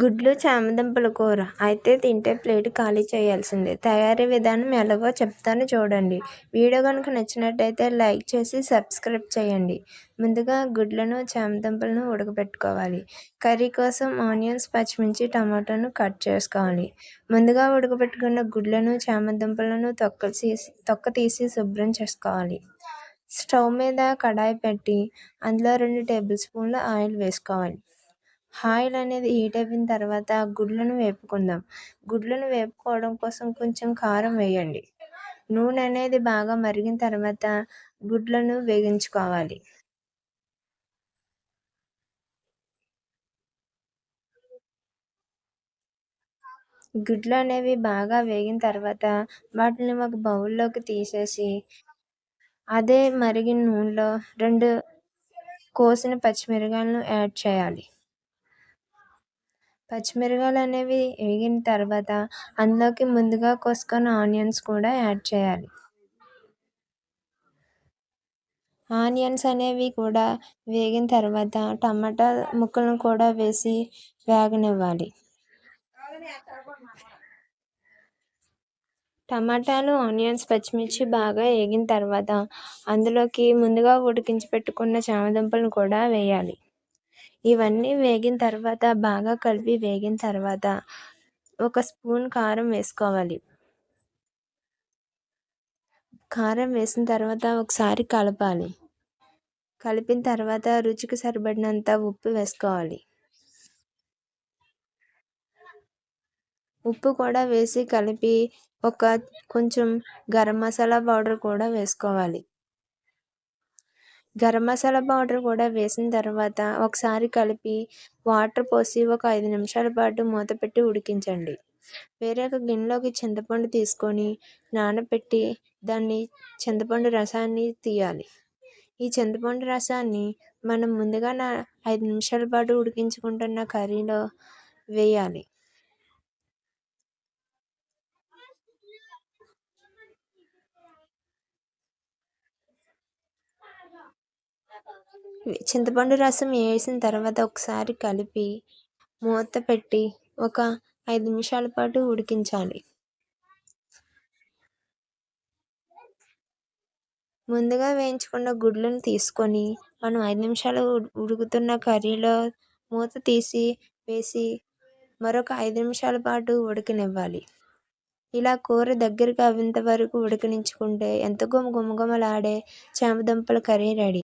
గుడ్లు చామదుంపల కూర అయితే తింటే ప్లేట్ ఖాళీ చేయాల్సిందే. తయారీ విధానం ఎలాగో చెప్తాను చూడండి. వీడియో కనుక నచ్చినట్టయితే లైక్ చేసి సబ్స్క్రైబ్ చేయండి. ముందుగా గుడ్లను చామదుంపలను ఉడకబెట్టుకోవాలి. కర్రీ కోసం ఆనియన్స్, పచ్చిమిర్చి, టమాటాను కట్ చేసుకోవాలి. ముందుగా ఉడకబెట్టుకున్న గుడ్లను, చామదుంపలను తొక్క తీసి శుభ్రం చేసుకోవాలి. స్టవ్ మీద కడాయి పెట్టి అందులో 2 టేబుల్ స్పూన్ల ఆయిల్ వేసుకోవాలి. ఆయిల్ అనేది హీట్ అయిన తర్వాత గుడ్లను వేపుకుందాం. గుడ్లను వేపుకోవడం కోసం కొంచెం కారం వేయండి. నూనె అనేది బాగా మరిగిన తర్వాత గుడ్లను వేగించుకోవాలి. గుడ్లు అనేవి బాగా వేగిన తర్వాత వాటిని ఒక బౌల్లోకి తీసేసి అదే మరిగిన నూనెలో 2 కోసిన పచ్చిమిరపకాయలను యాడ్ చేయాలి. పచ్చిమిరపకాయలు అనేవి వేగిన తర్వాత అందులోకి ముందుగా కోసుకున్న ఆనియన్స్ కూడా యాడ్ చేయాలి. ఆనియన్స్ అనేవి కూడా వేగిన తర్వాత టమాటా ముక్కలను కూడా వేసి వేగనివ్వాలి. టమాటాలు, ఆనియన్స్, పచ్చిమిర్చి బాగా వేగిన తర్వాత అందులోకి ముందుగా ఉడికించి పెట్టుకున్న చామదుంపలను కూడా వేయాలి. ఇవన్నీ వేగిన తర్వాత బాగా కలిపి వేగిన తర్వాత 1 స్పూన్ కారం వేసుకోవాలి. కారం వేసిన తర్వాత ఒకసారి కలపాలి. కలిపిన తర్వాత రుచికి సరిపడినంత ఉప్పు వేసుకోవాలి. ఉప్పు కూడా వేసి కలిపి కొంచెం గరం మసాలా పౌడర్ కూడా వేసుకోవాలి. గరం మసాలా పౌడర్ కూడా వేసిన తర్వాత ఒకసారి కలిపి వాటర్ పోసి ఒక 5 నిమిషాల పాటు మూత పెట్టి ఉడికించండి. వేరొక గిన్నెలోకి చింతపండు తీసుకొని నానబెట్టి చింతపండు రసాన్ని తీయాలి. ఈ చింతపండు రసాన్ని మనం ముందుగా 5 నిమిషాల పాటు ఉడికించుకుంటున్న కర్రీలో వేయాలి. చింతపండు రసం వేసిన తర్వాత ఒకసారి కలిపి మూత పెట్టి ఒక 5 నిమిషాల పాటు ఉడికించాలి. ముందుగా వేయించుకున్న గుడ్లను తీసుకొని మనం 5 నిమిషాలు ఉడుకుతున్న కర్రీలో మూత తీసి వేసి మరొక 5 నిమిషాల పాటు ఉడకనివ్వాలి. ఇలా కూర దగ్గరికి అయ్యేంత వరకు ఉడకనించుకుంటే ఎంతో గుమగుమలాడే చామదుంపల కర్రీ రెడీ.